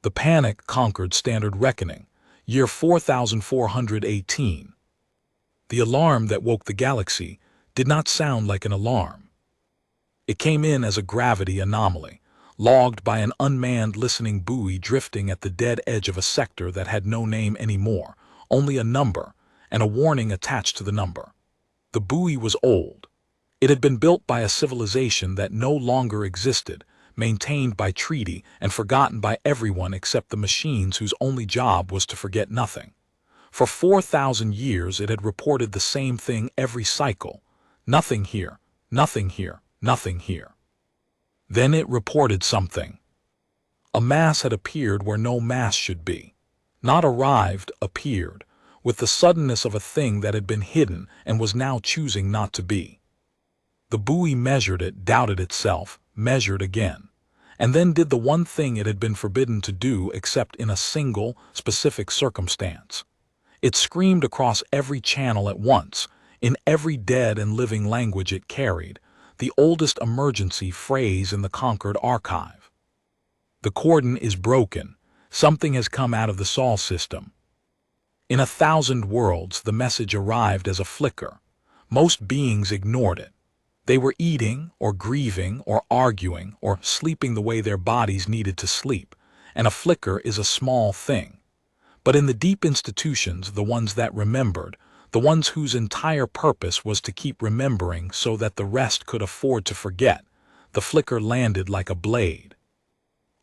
The panic conquered standard reckoning, year 4418. The alarm that woke the galaxy did not sound like an alarm. It came in as a gravity anomaly, logged by an unmanned listening buoy drifting at the dead edge of a sector that had no name anymore, only a number, and a warning attached to the number. The buoy was old. It had been built by a civilization that no longer existed, maintained by treaty and forgotten by everyone except the machines whose only job was to forget nothing. For 4,000 years it had reported the same thing every cycle: nothing here, nothing here, nothing here. Then it reported something. A mass had appeared where no mass should be. Not arrived, appeared, with the suddenness of a thing that had been hidden and was now choosing not to be. The buoy measured it, doubted itself, measured again, and then did the one thing it had been forbidden to do except in a single, specific circumstance. It screamed across every channel at once, in every dead and living language it carried, the oldest emergency phrase in the conquered archive. The cordon is broken. Something has come out of the Sol system. In 1,000 worlds, the message arrived as a flicker. Most beings ignored it. They were eating, or grieving, or arguing, or sleeping the way their bodies needed to sleep, and a flicker is a small thing. But in the deep institutions, the ones that remembered, the ones whose entire purpose was to keep remembering so that the rest could afford to forget, the flicker landed like a blade.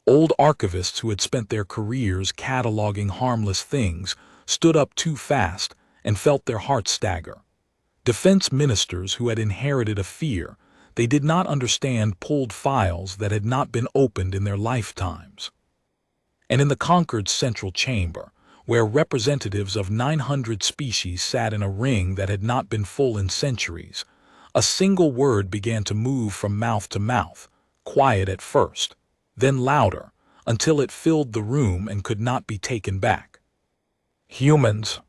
Old archivists who had spent their careers cataloging harmless things stood up too fast and felt their hearts stagger. Defense ministers who had inherited a fear they did not understand pulled files that had not been opened in their lifetimes. And in the conquered central chamber, where representatives of 900 species sat in a ring that had not been full in centuries, a single word began to move from mouth to mouth, quiet at first, then louder, until it filled the room and could not be taken back. Humans.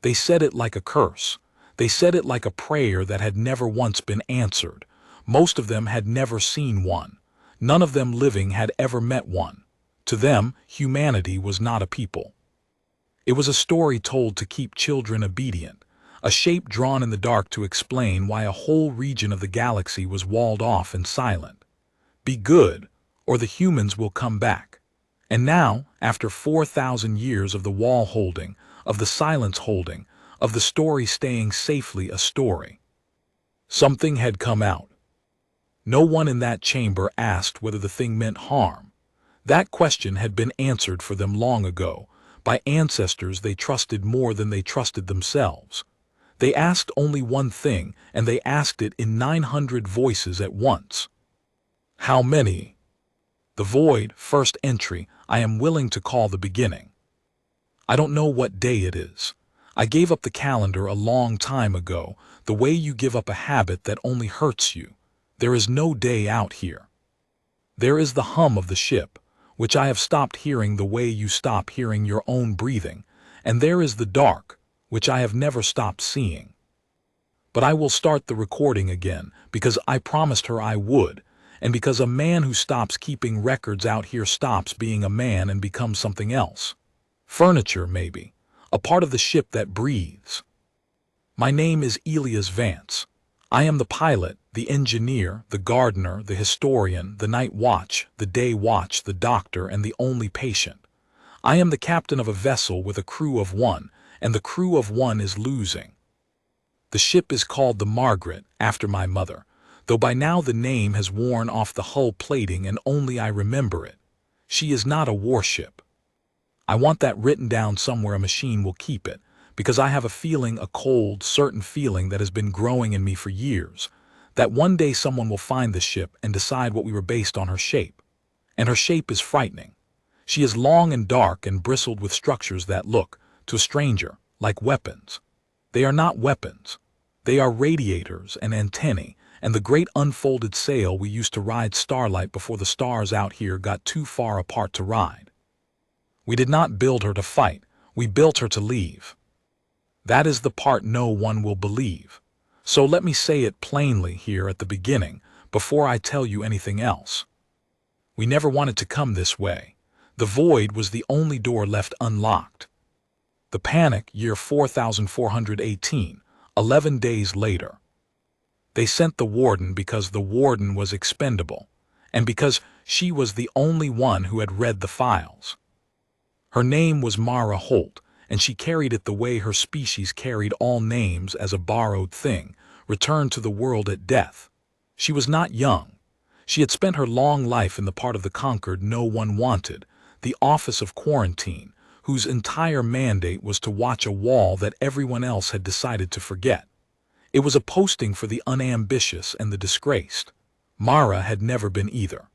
They said it like a curse. They said it like a prayer that had never once been answered. Most of them had never seen one. None of them living had ever met one. To them, humanity was not a people. It was a story told to keep children obedient, a shape drawn in the dark to explain why a whole region of the galaxy was walled off and silent. Be good, or the humans will come back. And now, after 4,000 years of the wall holding, of the silence holding, of the story staying safely a story, something had come out. No one in that chamber asked whether the thing meant harm. That question had been answered for them long ago, by ancestors they trusted more than they trusted themselves. They asked only one thing, and they asked it in 900 voices at once. How many? The void, first entry, I am willing to call the beginning. I don't know what day it is. I gave up the calendar a long time ago, the way you give up a habit that only hurts you. There is no day out here. There is the hum of the ship, which I have stopped hearing the way you stop hearing your own breathing, and there is the dark, which I have never stopped seeing. But I will start the recording again, because I promised her I would, and because a man who stops keeping records out here stops being a man and becomes something else. Furniture, maybe. A part of the ship that breathes. My name is Elias Vance. I am the pilot, the engineer, the gardener, the historian, the night watch, the day watch, the doctor, and the only patient. I am the captain of a vessel with a crew of one, and the crew of one is losing. The ship is called the Margaret, after my mother, though by now the name has worn off the hull plating and only I remember it. She is not a warship. I want that written down somewhere a machine will keep it, because I have a feeling, a cold, certain feeling that has been growing in me for years, that one day someone will find the ship and decide what we were based on her shape. And her shape is frightening. She is long and dark and bristled with structures that look, to a stranger, like weapons. They are not weapons. They are radiators and antennae, and the great unfolded sail we used to ride starlight before the stars out here got too far apart to ride. We did not build her to fight, we built her to leave. That is the part no one will believe. So let me say it plainly here at the beginning, before I tell you anything else. We never wanted to come this way. The void was the only door left unlocked. The panic, year 4418, 11 days later. They sent the warden because the warden was expendable, and because she was the only one who had read the files. Her name was Mara Holt, and she carried it the way her species carried all names as a borrowed thing, returned to the world at death. She was not young. She had spent her long life in the part of the conquered no one wanted, the office of quarantine, whose entire mandate was to watch a wall that everyone else had decided to forget. It was a posting for the unambitious and the disgraced. Mara had never been either.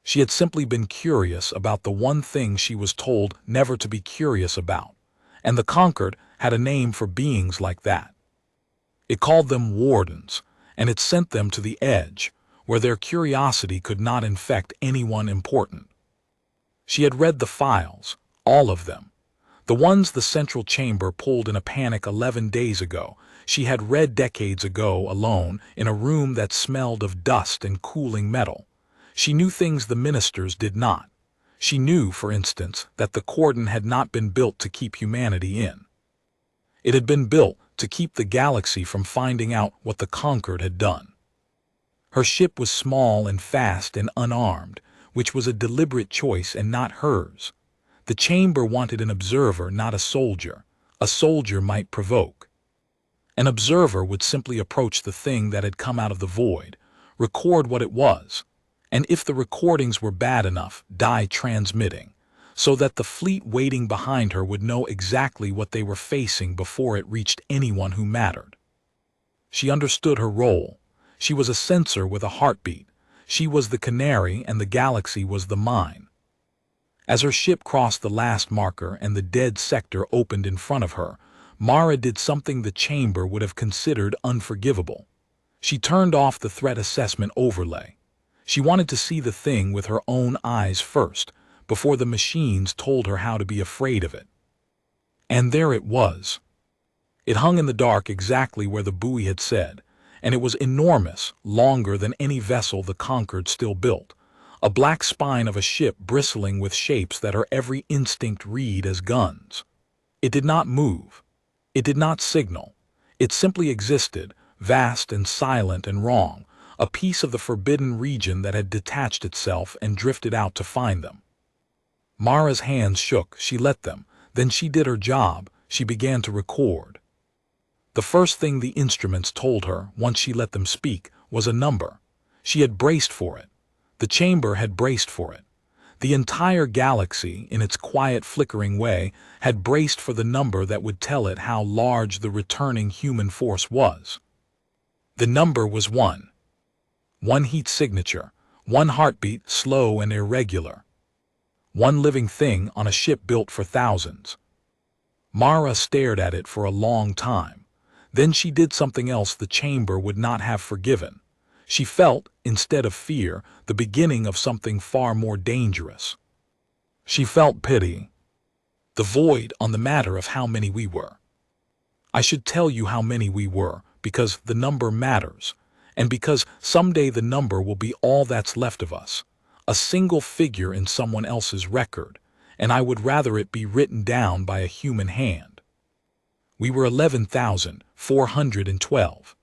She had simply been curious about the one thing she was told never to be curious about, and the conquered had a name for beings like that. It called them wardens, and it sent them to the edge, where their curiosity could not infect anyone important. She had read the files, all of them. The ones the central chamber pulled in a panic 11 days ago, she had read decades ago alone in a room that smelled of dust and cooling metal. She knew things the ministers did not. She knew, for instance, that the cordon had not been built to keep humanity in. It had been built to keep the galaxy from finding out what the conquered had done. Her ship was small and fast and unarmed, which was a deliberate choice and not hers. The chamber wanted an observer, not a soldier. A soldier might provoke. An observer would simply approach the thing that had come out of the void, record what it was, and if the recordings were bad enough, die transmitting, so that the fleet waiting behind her would know exactly what they were facing before it reached anyone who mattered. She understood her role. She was a sensor with a heartbeat. She was the canary and the galaxy was the mine. As her ship crossed the last marker and the dead sector opened in front of her, Mara did something the chamber would have considered unforgivable. She turned off the threat assessment overlay. She wanted to see the thing with her own eyes first, before the machines told her how to be afraid of it. And there it was. It hung in the dark exactly where the buoy had said, and it was enormous, longer than any vessel the conquered still built, a black spine of a ship bristling with shapes that her every instinct read as guns. It did not move. It did not signal. It simply existed, vast and silent and wrong, a piece of the forbidden region that had detached itself and drifted out to find them. Mara's hands shook. She let them. Then she did her job. She began to record. The first thing the instruments told her, once she let them speak, was a number. She had braced for it. The chamber had braced for it. The entire galaxy, in its quiet, flickering way, had braced for the number that would tell it how large the returning human force was. The number was 1. One heat signature, one heartbeat, slow and irregular. One living thing on a ship built for thousands. Mara stared at it for a long time. Then she did something else the chamber would not have forgiven. She felt, instead of fear, the beginning of something far more dangerous. She felt pity. The void on the matter of how many we were. I should tell you how many we were, because the number matters, and because someday the number will be all that's left of us, a single figure in someone else's record, and I would rather it be written down by a human hand. We were 11,412.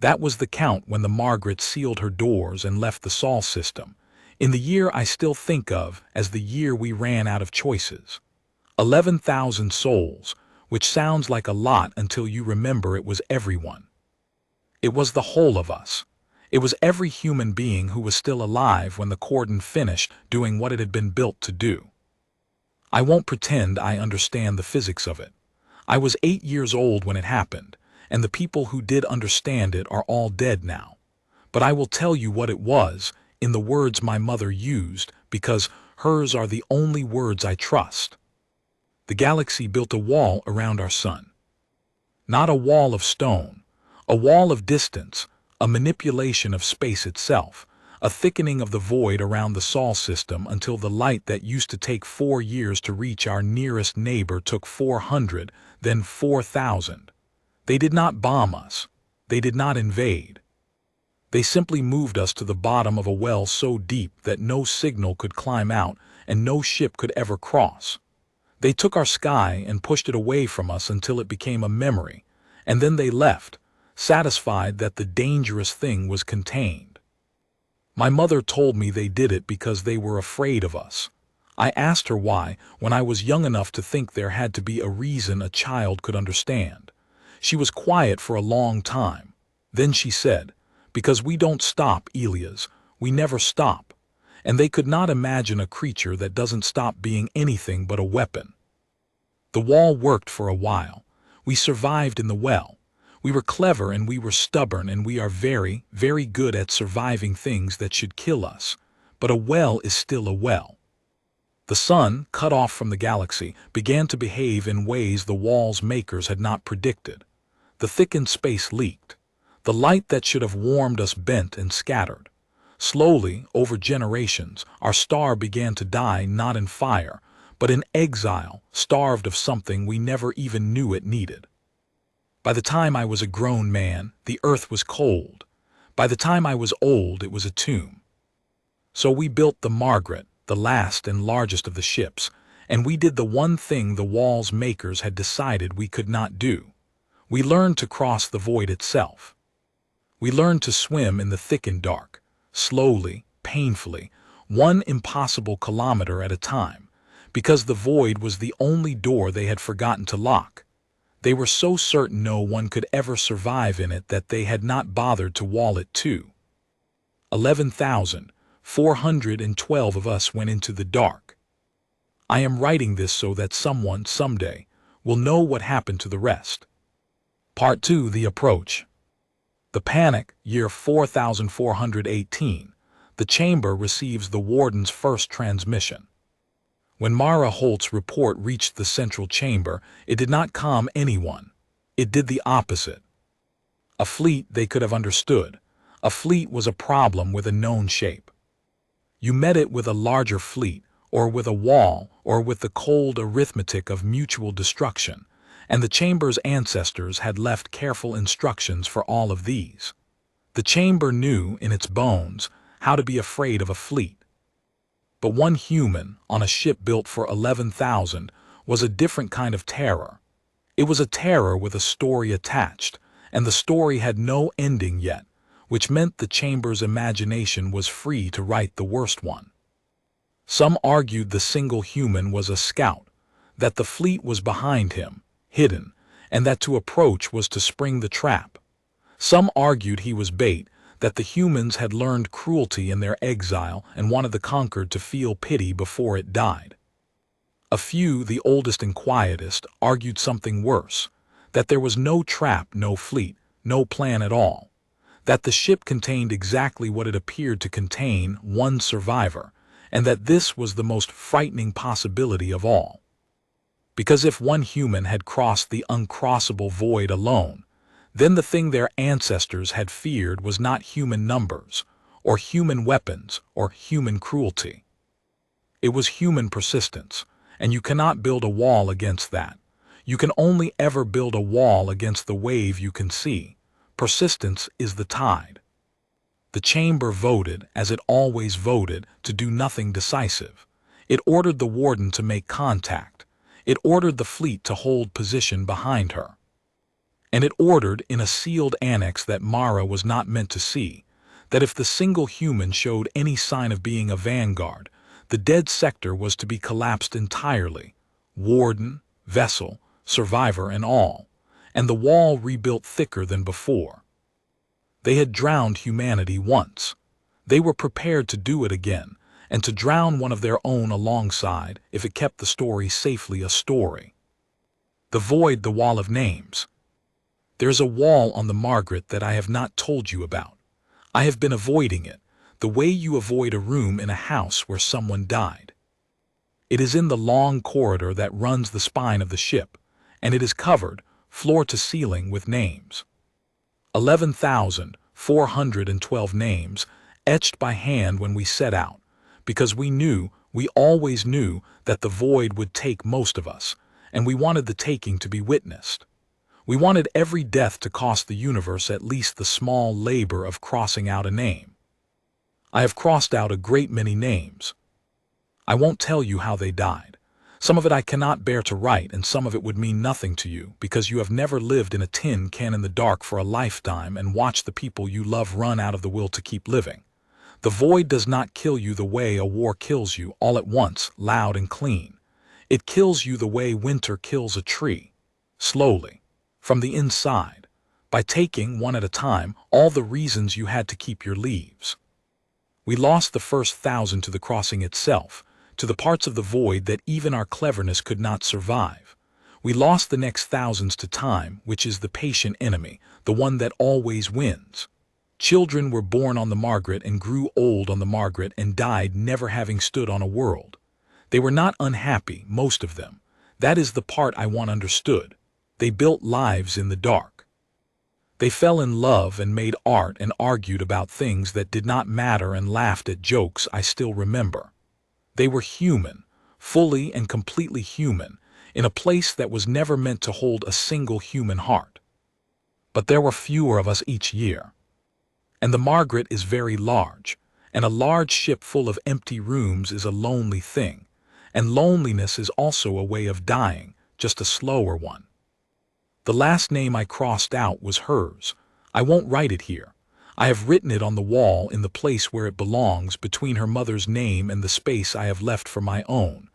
That was the count when the Margaret sealed her doors and left the Sol system, in the year I still think of as the year we ran out of choices. 11,000 souls, which sounds like a lot until you remember it was everyone. It was the whole of us. It was every human being who was still alive when the cordon finished doing what it had been built to do. I won't pretend I understand the physics of it. I was 8 years old when it happened, and the people who did understand it are all dead now. But I will tell you what it was, in the words my mother used, because hers are the only words I trust. The galaxy built a wall around our sun. Not a wall of stone, a wall of distance, a manipulation of space itself, a thickening of the void around the Sol system until the light that used to take 4 years to reach our nearest neighbor took 400, then 4,000. They did not bomb us. They did not invade. They simply moved us to the bottom of a well so deep that no signal could climb out and no ship could ever cross. They took our sky and pushed it away from us until it became a memory, and then they left, satisfied that the dangerous thing was contained. My mother told me they did it because they were afraid of us. I asked her why when I was young enough to think there had to be a reason a child could understand. She was quiet for a long time. Then she said, "Because we don't stop, Elias. We never stop." And they could not imagine a creature that doesn't stop being anything but a weapon. The wall worked for a while. We survived in the well. We were clever and we were stubborn and we are very, very good at surviving things that should kill us. But a well is still a well. The sun, cut off from the galaxy, began to behave in ways the wall's makers had not predicted. The thickened space leaked. The light that should have warmed us bent and scattered. Slowly, over generations, our star began to die not in fire, but in exile, starved of something we never even knew it needed. By the time I was a grown man, the earth was cold. By the time I was old, it was a tomb. So we built the Margaret, the last and largest of the ships, and we did the one thing the wall's makers had decided we could not do. We learned to cross the void itself. We learned to swim in the thick and dark, slowly, painfully, 1 impossible kilometer at a time, because the void was the only door they had forgotten to lock. They were so certain no one could ever survive in it that they had not bothered to wall it too. 11,412 of us went into the dark. I am writing this so that someone, someday, will know what happened to the rest. Part 2: The Approach. The Panic, year 4418. The chamber receives the warden's first transmission. When Mara Holt's report reached the central chamber, it did not calm anyone. It did the opposite. A fleet they could have understood. A fleet was a problem with a known shape. You met it with a larger fleet, or with a wall, or with the cold arithmetic of mutual destruction, and the chamber's ancestors had left careful instructions for all of these. The chamber knew, in its bones, how to be afraid of a fleet. But one human, on a ship built for 11,000, was a different kind of terror. It was a terror with a story attached, and the story had no ending yet, which meant the chamber's imagination was free to write the worst one. Some argued the single human was a scout, that the fleet was behind him, hidden, and that to approach was to spring the trap. Some argued he was bait, that the humans had learned cruelty in their exile and wanted the conquered to feel pity before it died. A few, the oldest and quietest, argued something worse, that there was no trap, no fleet, no plan at all, that the ship contained exactly what it appeared to contain, one survivor, and that this was the most frightening possibility of all. Because if one human had crossed the uncrossable void alone, then the thing their ancestors had feared was not human numbers, or human weapons, or human cruelty. It was human persistence, and you cannot build a wall against that. You can only ever build a wall against the wave you can see. Persistence is the tide. The chamber voted, as it always voted, to do nothing decisive. It ordered the warden to make contact. It ordered the fleet to hold position behind her. And it ordered, in a sealed annex that Mara was not meant to see, that if the single human showed any sign of being a vanguard, the dead sector was to be collapsed entirely, warden, vessel, survivor and all, and the wall rebuilt thicker than before. They had drowned humanity once. They were prepared to do it again, and to drown one of their own alongside if it kept the story safely a story. The void, the wall of names. There's a wall on the Margaret that I have not told you about. I have been avoiding it, the way you avoid a room in a house where someone died. It is in the long corridor that runs the spine of the ship, and it is covered, floor to ceiling, with names. 11,412 names, etched by hand when we set out, because we always knew, that the void would take most of us, and we wanted the taking to be witnessed. We wanted every death to cost the universe at least the small labor of crossing out a name. I have crossed out a great many names. I won't tell you how they died. Some of it I cannot bear to write, and some of it would mean nothing to you, because you have never lived in a tin can in the dark for a lifetime and watched the people you love run out of the will to keep living. The void does not kill you the way a war kills you, all at once, loud and clean. It kills you the way winter kills a tree, slowly, from the inside, by taking, one at a time, all the reasons you had to keep your leaves. We lost the first 1,000 to the crossing itself, to the parts of the void that even our cleverness could not survive. We lost the next thousands to time, which is the patient enemy, the one that always wins. Children were born on the Margaret and grew old on the Margaret and died never having stood on a world. They were not unhappy, most of them. That is the part I want understood. They built lives in the dark. They fell in love and made art and argued about things that did not matter and laughed at jokes I still remember. They were human, fully and completely human, in a place that was never meant to hold a single human heart. But there were fewer of us each year. And the Margaret is very large, and a large ship full of empty rooms is a lonely thing, and loneliness is also a way of dying, just a slower one. The last name I crossed out was hers. I won't write it here. I have written it on the wall in the place where it belongs, between her mother's name and the space I have left for my own.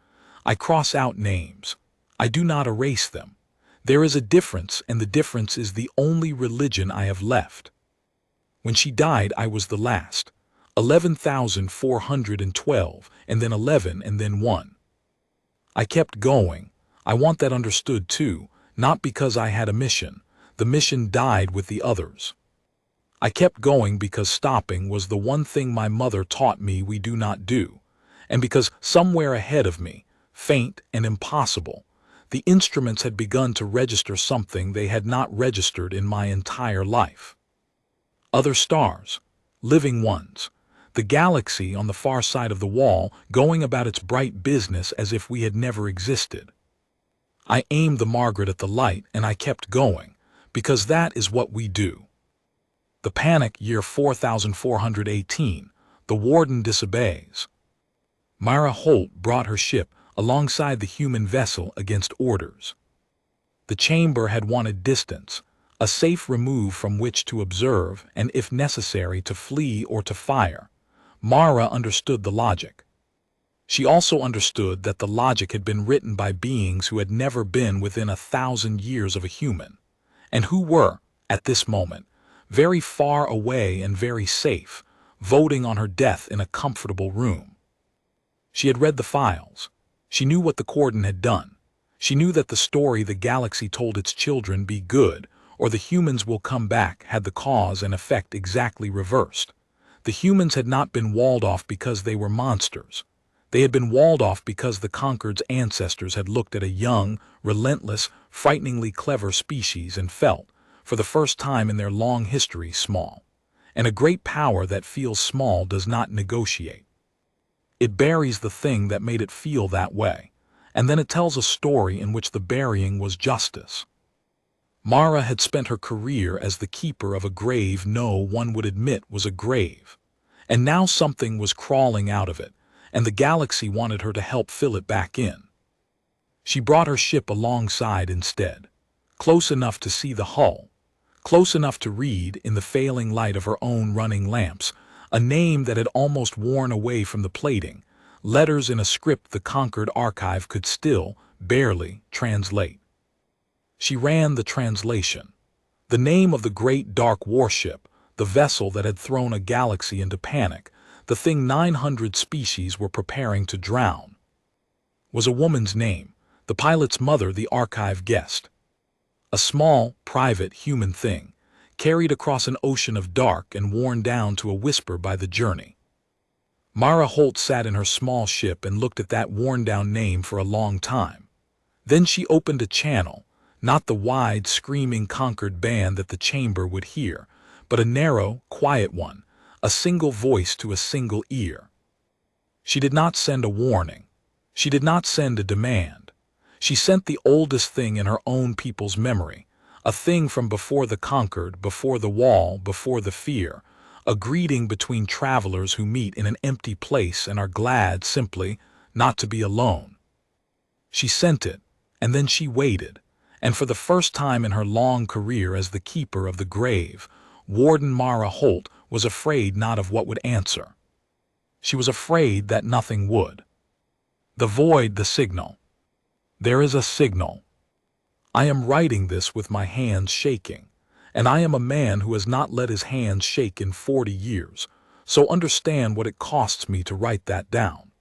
I cross out names. I do not erase them. There is a difference, and the difference is the only religion I have left. When she died, I was the last. 11,412, and then 11, and then 1. I kept going. I want that understood too, not because I had a mission. The mission died with the others. I kept going because stopping was the one thing my mother taught me we do not do, and because somewhere ahead of me, faint and impossible, the instruments had begun to register something they had not registered in my entire life. Other stars, living ones, the galaxy on the far side of the wall going about its bright business as if we had never existed. I aimed the Margaret at the light and I kept going, because that is what we do. The panic, year 4418, the warden disobeys. Myra Holt brought her ship alongside the human vessel against orders. The chamber had wanted distance, a safe remove from which to observe and, if necessary, to flee or to fire. Mara understood the logic. She also understood that the logic had been written by beings who had never been within 1,000 years of a human, and who were, at this moment, very far away and very safe, voting on her death in a comfortable room. She had read the files. She knew what the Cordon had done. She knew that the story the galaxy told its children, be good, or the humans will come back, had the cause and effect exactly reversed. The humans had not been walled off because they were monsters. They had been walled off because the conquered's ancestors had looked at a young, relentless, frighteningly clever species and felt, for the first time in their long history, small. And a great power that feels small does not negotiate. It buries the thing that made it feel that way, and then it tells a story in which the burying was justice. Mara had spent her career as the keeper of a grave no one would admit was a grave, and now something was crawling out of it, and the galaxy wanted her to help fill it back in. She brought her ship alongside instead, close enough to see the hull, close enough to read, in the failing light of her own running lamps, a name that had almost worn away from the plating, letters in a script the conquered archive could still, barely, translate. She ran the translation. The name of the great dark warship, the vessel that had thrown a galaxy into panic, the thing 900 species were preparing to drown, was a woman's name, the pilot's mother the archive guessed. A small, private, human thing, carried across an ocean of dark and worn down to a whisper by the journey. Mara Holt sat in her small ship and looked at that worn-down name for a long time. Then she opened a channel, not the wide, screaming conquered band that the chamber would hear, but a narrow, quiet one, a single voice to a single ear. She did not send a warning. She did not send a demand. She sent the oldest thing in her own people's memory, A thing from before the conquered, before the wall, before the fear. A greeting between travelers who meet in an empty place and are glad, simply, not to be alone. She sent it, and then she waited, and for the first time in her long career as the keeper of the grave, Warden Mara Holt was afraid not of what would answer. She was afraid that nothing would. The void, the signal. There is a signal. I am writing this with my hands shaking, and I am a man who has not let his hands shake in 40 years, so understand what it costs me to write that down.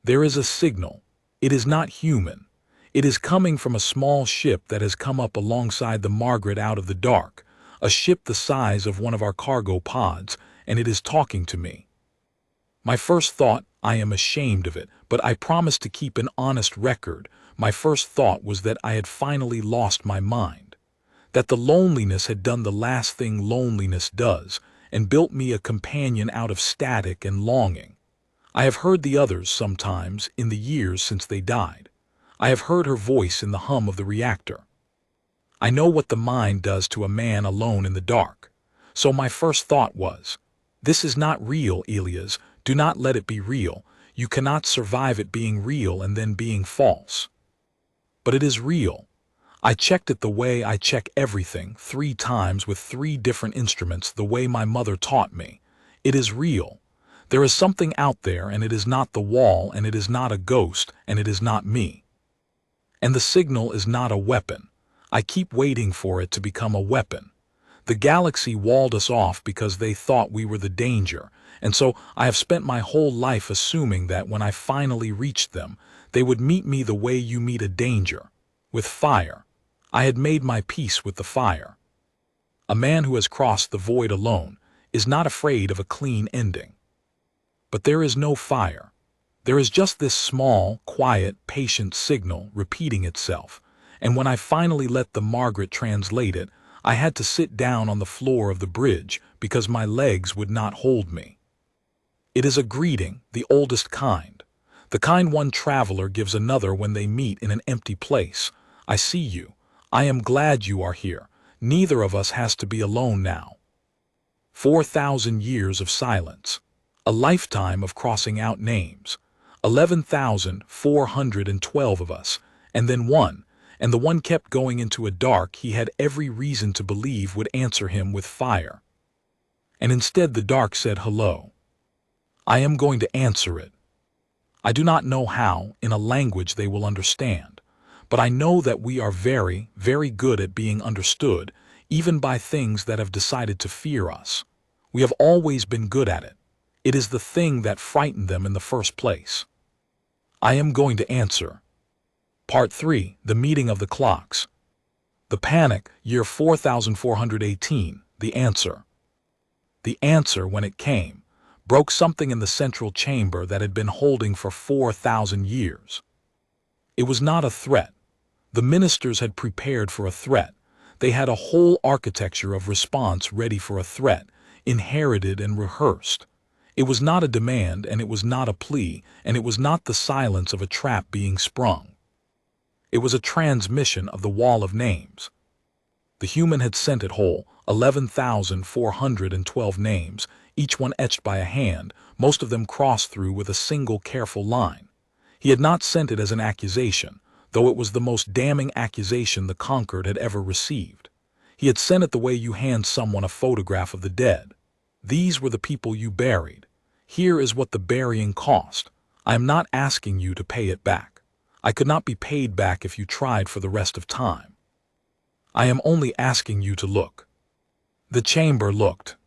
There is a signal. It is not human. It is coming from a small ship that has come up alongside the Margaret out of the dark, a ship the size of one of our cargo pods, and it is talking to me. My first thought, I am ashamed of it, but I promise to keep an honest record. My first thought was that I had finally lost my mind, that the loneliness had done the last thing loneliness does, and built me a companion out of static and longing. I have heard the others sometimes in the years since they died. I have heard her voice in the hum of the reactor. I know what the mind does to a man alone in the dark. So my first thought was, this is not real, Elias. Do not let it be real. You cannot survive it being real and then being false. But it is real. I checked it the way I check everything, 3 times with 3 different instruments, the way my mother taught me. It is real. There is something out there, and it is not the wall, and it is not a ghost, and it is not me. And the signal is not a weapon. I keep waiting for it to become a weapon. The galaxy walled us off because they thought we were the danger, and so I have spent my whole life assuming that when I finally reached them, they would meet me the way you meet a danger, with fire. I had made my peace with the fire. A man who has crossed the void alone is not afraid of a clean ending. But there is no fire. There is just this small, quiet, patient signal repeating itself, and when I finally let the Margaret translate it, I had to sit down on the floor of the bridge because my legs would not hold me. It is a greeting, the oldest kind. The kind one traveler gives another when they meet in an empty place. I see you. I am glad you are here. Neither of us has to be alone now. 4,000 years of silence. A lifetime of crossing out names. 11,412 of us, and then one, and the one kept going into a dark he had every reason to believe would answer him with fire. And instead the dark said hello. I am going to answer it. I do not know how, in a language they will understand, but I know that we are very, very good at being understood, even by things that have decided to fear us. We have always been good at it. It is the thing that frightened them in the first place. I am going to answer. Part 3, The Meeting of the Clocks. The Panic, year 4418, the answer. The answer, when it came, broke something in the central chamber that had been holding for 4,000 years. It was not a threat. The ministers had prepared for a threat. They had a whole architecture of response ready for a threat, inherited and rehearsed. It was not a demand, and it was not a plea, and it was not the silence of a trap being sprung. It was a transmission of the wall of names. The human had sent it whole, 11,412 names, each one etched by a hand, most of them crossed through with a single careful line. He had not sent it as an accusation, though it was the most damning accusation the conquered had ever received. He had sent it the way you hand someone a photograph of the dead. These were the people you buried. Here is what the burying cost. I am not asking you to pay it back. I could not be paid back if you tried for the rest of time. I am only asking you to look. The chamber looked.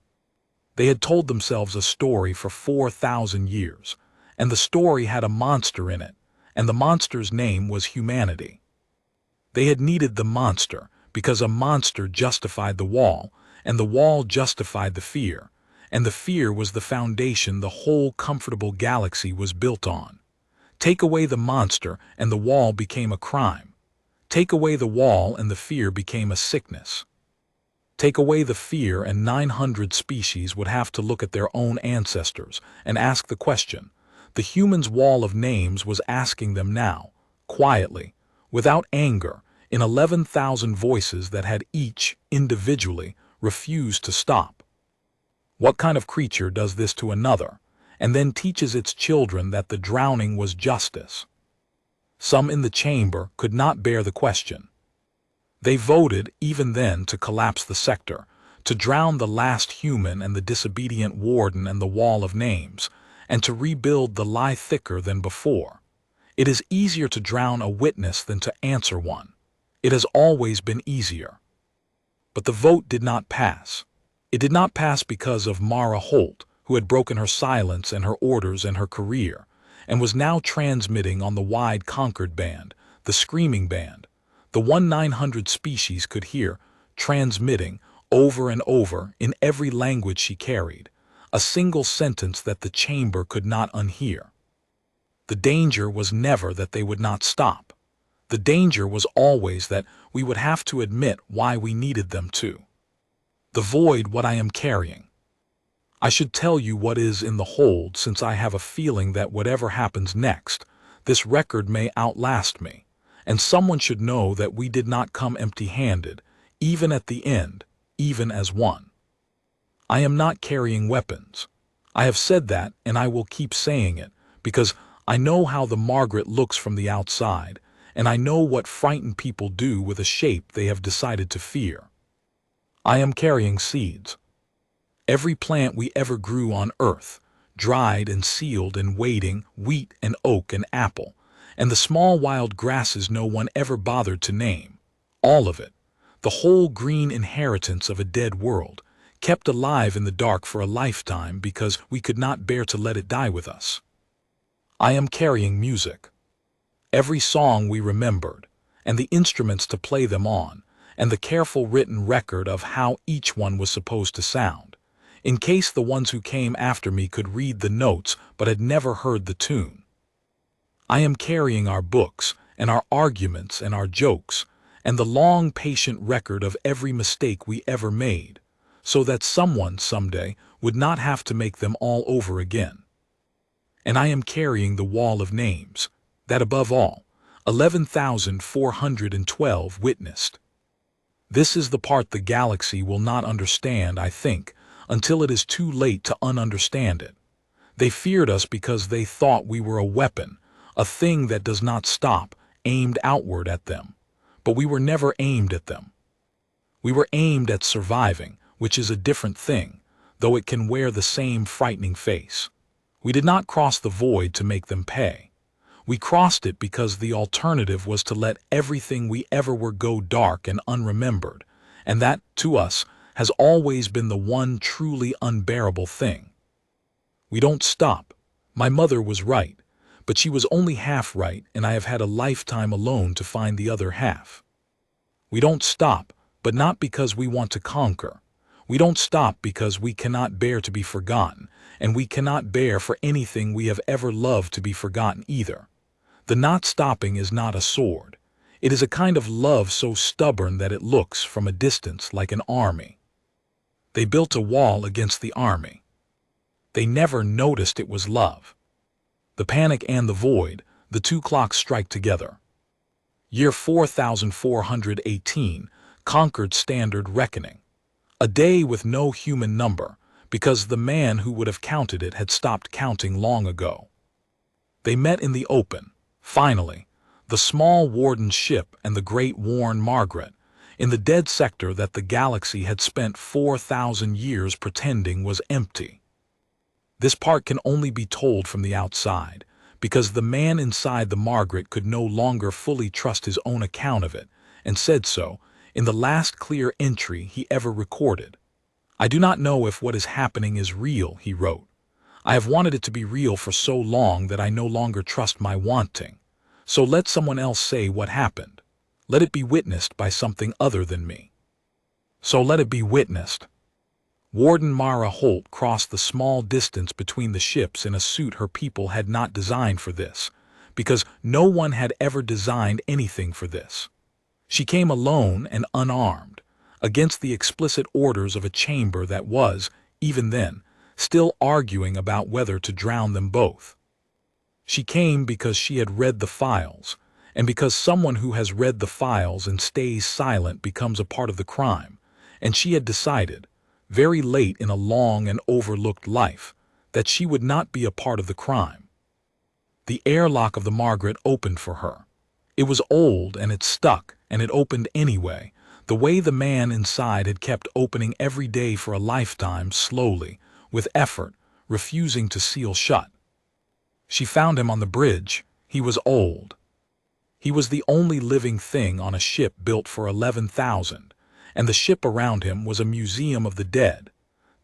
They had told themselves a story for 4,000 years, and the story had a monster in it, and the monster's name was humanity. They had needed the monster because a monster justified the wall, and the wall justified the fear, and the fear was the foundation the whole comfortable galaxy was built on. Take away the monster and the wall became a crime. Take away the wall and the fear became a sickness. Take away the fear and 900 species would have to look at their own ancestors and ask the question. The human's wall of names was asking them now, quietly, without anger, in 11,000 voices that had each, individually, refused to stop. What kind of creature does this to another, and then teaches its children that the drowning was justice? Some in the chamber could not bear the question. They voted, even then, to collapse the sector, to drown the last human and the disobedient warden and the wall of names, and to rebuild the lie thicker than before. It is easier to drown a witness than to answer one. It has always been easier. But the vote did not pass. It did not pass because of Mara Holt, who had broken her silence and her orders and her career, and was now transmitting on the wide Concord band, the screaming band, the 1/900 species could hear, transmitting, over and over, in every language she carried, a single sentence that the chamber could not unhear. The danger was never that they would not stop. The danger was always that we would have to admit why we needed them to. The void what I am carrying. I should tell you what is in the hold, since I have a feeling that whatever happens next, this record may outlast me, and someone should know that we did not come empty-handed, even at the end, even as one. I am not carrying weapons. I have said that, and I will keep saying it, because I know how the Margaret looks from the outside, and I know what frightened people do with a shape they have decided to fear. I am carrying seeds. Every plant we ever grew on earth, dried and sealed and waiting, wheat and oak and apple, and the small wild grasses no one ever bothered to name, all of it, the whole green inheritance of a dead world, kept alive in the dark for a lifetime because we could not bear to let it die with us. I am carrying music. Every song we remembered, and the instruments to play them on, and the careful written record of how each one was supposed to sound, in case the ones who came after me could read the notes but had never heard the tune. I am carrying our books, and our arguments and our jokes, and the long, patient record of every mistake we ever made, so that someone someday would not have to make them all over again. And I am carrying the wall of names, that above all, 11,412 witnessed. This is the part the galaxy will not understand, I think, until it is too late to ununderstand it. They feared us because they thought we were a weapon, a thing that does not stop, aimed outward at them. But we were never aimed at them. We were aimed at surviving, which is a different thing, though it can wear the same frightening face. We did not cross the void to make them pay. We crossed it because the alternative was to let everything we ever were go dark and unremembered, and that, to us, has always been the one truly unbearable thing. We don't stop. My mother was right, but she was only half right, and I have had a lifetime alone to find the other half. We don't stop, but not because we want to conquer. We don't stop because we cannot bear to be forgotten, and we cannot bear for anything we have ever loved to be forgotten either. The not stopping is not a sword. It is a kind of love so stubborn that it looks, from a distance, like an army. They built a wall against the army. They never noticed it was love. The panic and the void, the two clocks strike together. Year 4418, Concord Standard Reckoning. A day with no human number, because the man who would have counted it had stopped counting long ago. They met in the open, finally, the small warden ship and the great worn Margaret, in the dead sector that the galaxy had spent 4,000 years pretending was empty. This part can only be told from the outside, because the man inside the Margaret could no longer fully trust his own account of it, and said so, in the last clear entry he ever recorded. I do not know if what is happening is real, he wrote. I have wanted it to be real for so long that I no longer trust my wanting. So let someone else say what happened. Let it be witnessed by something other than me. So let it be witnessed. Warden Mara Holt crossed the small distance between the ships in a suit her people had not designed for this, because no one had ever designed anything for this. She came alone and unarmed, against the explicit orders of a chamber that was, even then, still arguing about whether to drown them both. She came because she had read the files, and because someone who has read the files and stays silent becomes a part of the crime, and she had decided, very late in a long and overlooked life, that she would not be a part of the crime. The airlock of the Margaret opened for her. It was old and it stuck, and it opened anyway, the way the man inside had kept opening every day for a lifetime, slowly, with effort, refusing to seal shut. She found him on the bridge. He was old. He was the only living thing on a ship built for 11,000, and the ship around him was a museum of the dead,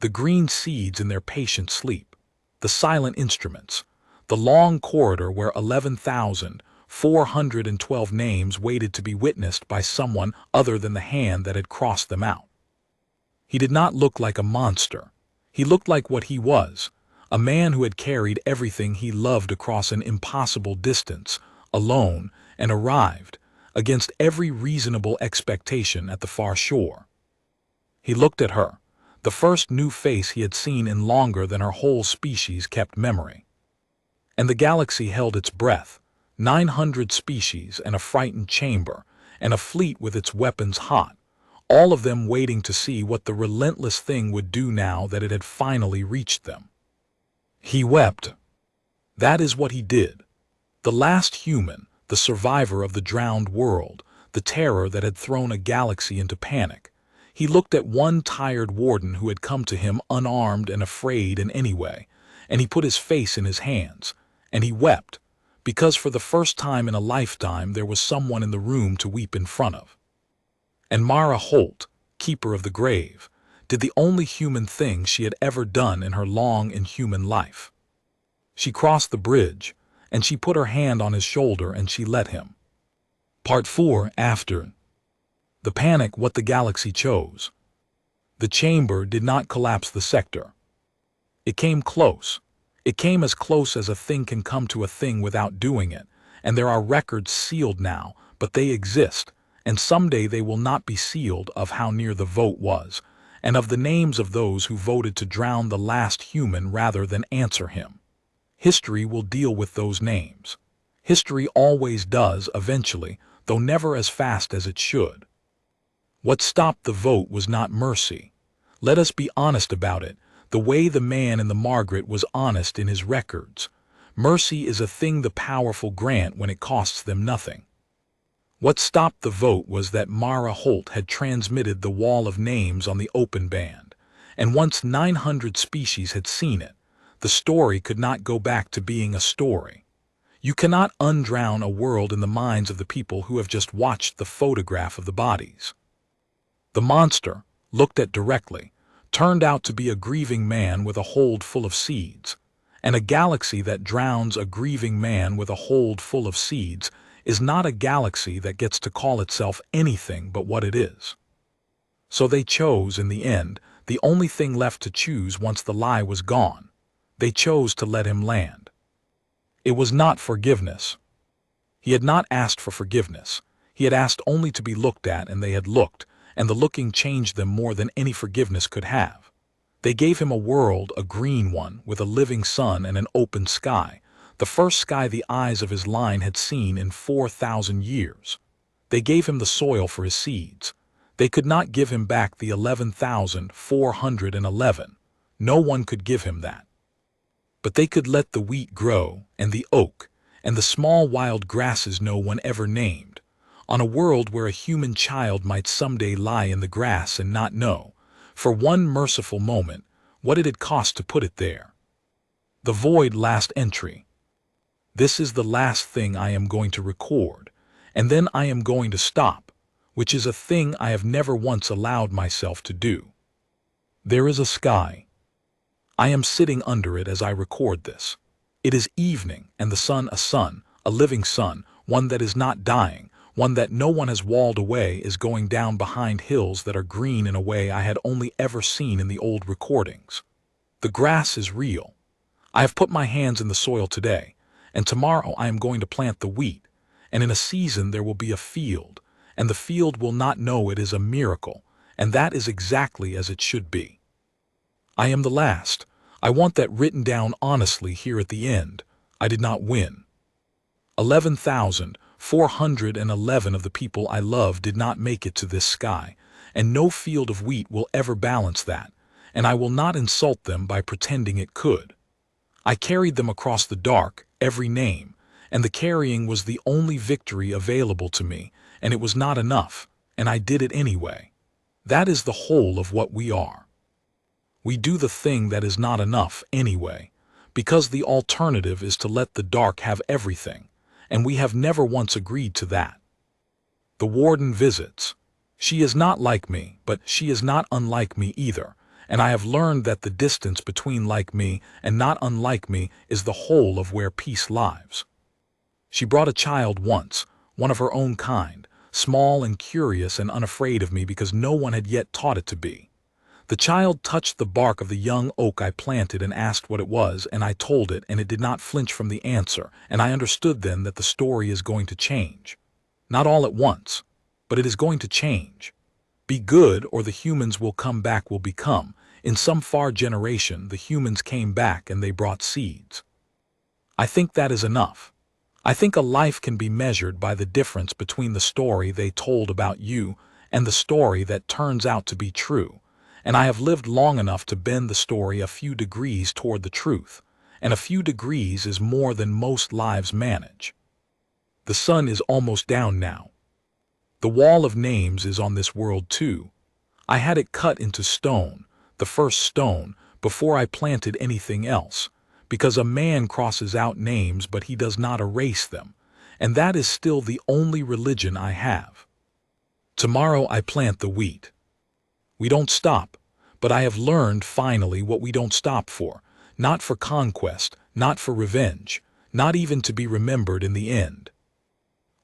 the green seeds in their patient sleep, the silent instruments, the long corridor where 11,412 names waited to be witnessed by someone other than the hand that had crossed them out. He did not look like a monster. He looked like what he was, a man who had carried everything he loved across an impossible distance, alone, and arrived, against every reasonable expectation, at the far shore. He looked at her, the first new face he had seen in longer than her whole species kept memory. And the galaxy held its breath, 900 species and a frightened chamber, and a fleet with its weapons hot, all of them waiting to see what the relentless thing would do now that it had finally reached them. He wept. That is what he did. The last human, the survivor of the drowned world, the terror that had thrown a galaxy into panic. He looked at one tired warden who had come to him unarmed and afraid in any way, and he put his face in his hands, and he wept, because for the first time in a lifetime there was someone in the room to weep in front of. And Mara Holt, keeper of the grave, did the only human thing she had ever done in her long inhuman life. She crossed the bridge, and she put her hand on his shoulder and she let him. Part 4. After the panic, what the galaxy chose. The chamber did not collapse the sector. It came close. It came as close as a thing can come to a thing without doing it, and there are records sealed now, but they exist, and someday they will not be sealed, of how near the vote was, and of the names of those who voted to drown the last human rather than answer him. History will deal with those names. History always does, eventually, though never as fast as it should. What stopped the vote was not mercy. Let us be honest about it, the way the man in the Margaret was honest in his records. Mercy is a thing the powerful grant when it costs them nothing. What stopped the vote was that Mara Holt had transmitted the wall of names on the open band, and once 900 species had seen it, the story could not go back to being a story. You cannot undrown a world in the minds of the people who have just watched the photograph of the bodies. The monster, looked at directly, turned out to be a grieving man with a hold full of seeds, and a galaxy that drowns a grieving man with a hold full of seeds is not a galaxy that gets to call itself anything but what it is. So they chose, in the end, the only thing left to choose once the lie was gone. They chose to let him land. It was not forgiveness. He had not asked for forgiveness. He had asked only to be looked at, and they had looked, and the looking changed them more than any forgiveness could have. They gave him a world, a green one, with a living sun and an open sky, the first sky the eyes of his line had seen in 4,000 years. They gave him the soil for his seeds. They could not give him back the 11,411. No one could give him that. But they could let the wheat grow, and the oak, and the small wild grasses no one ever named, on a world where a human child might someday lie in the grass and not know, for one merciful moment, what it had cost to put it there. The void last entry. This is the last thing I am going to record, and then I am going to stop, which is a thing I have never once allowed myself to do. There is a sky. I am sitting under it as I record this. It is evening, and the sun, a living sun, one that is not dying, one that no one has walled away, is going down behind hills that are green in a way I had only ever seen in the old recordings. The grass is real. I have put my hands in the soil today, and tomorrow I am going to plant the wheat, and in a season there will be a field, and the field will not know it is a miracle, and that is exactly as it should be. I am the last. I want that written down honestly here at the end. I did not win. 11,000, 411 of the people I love did not make it to this sky, and no field of wheat will ever balance that, and I will not insult them by pretending it could. I carried them across the dark, every name, and the carrying was the only victory available to me, and it was not enough, and I did it anyway. That is the whole of what we are. We do the thing that is not enough anyway, because the alternative is to let the dark have everything, and we have never once agreed to that. The warden visits. She is not like me, but she is not unlike me either, and I have learned that the distance between like me and not unlike me is the whole of where peace lies. She brought a child once, one of her own kind, small and curious and unafraid of me because no one had yet taught it to be. The child touched the bark of the young oak I planted and asked what it was, and I told it, and it did not flinch from the answer, and I understood then that the story is going to change. Not all at once, but it is going to change. Be good, or the humans will come back will become. In some far generation, the humans came back and they brought seeds. I think that is enough. I think a life can be measured by the difference between the story they told about you and the story that turns out to be true. And I have lived long enough to bend the story a few degrees toward the truth, and a few degrees is more than most lives manage. The sun is almost down now. The wall of names is on this world too. I had it cut into stone, the first stone, before I planted anything else, because a man crosses out names but he does not erase them, and that is still the only religion I have. Tomorrow I plant the wheat. We don't stop, but I have learned finally what we don't stop for, not for conquest, not for revenge, not even to be remembered in the end.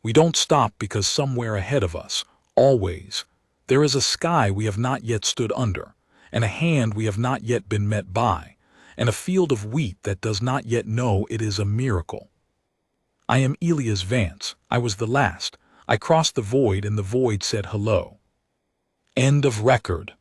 We don't stop because somewhere ahead of us, always, there is a sky we have not yet stood under, and a hand we have not yet been met by, and a field of wheat that does not yet know it is a miracle. I am Elias Vance. I was the last. I crossed the void and the void said hello. End of record.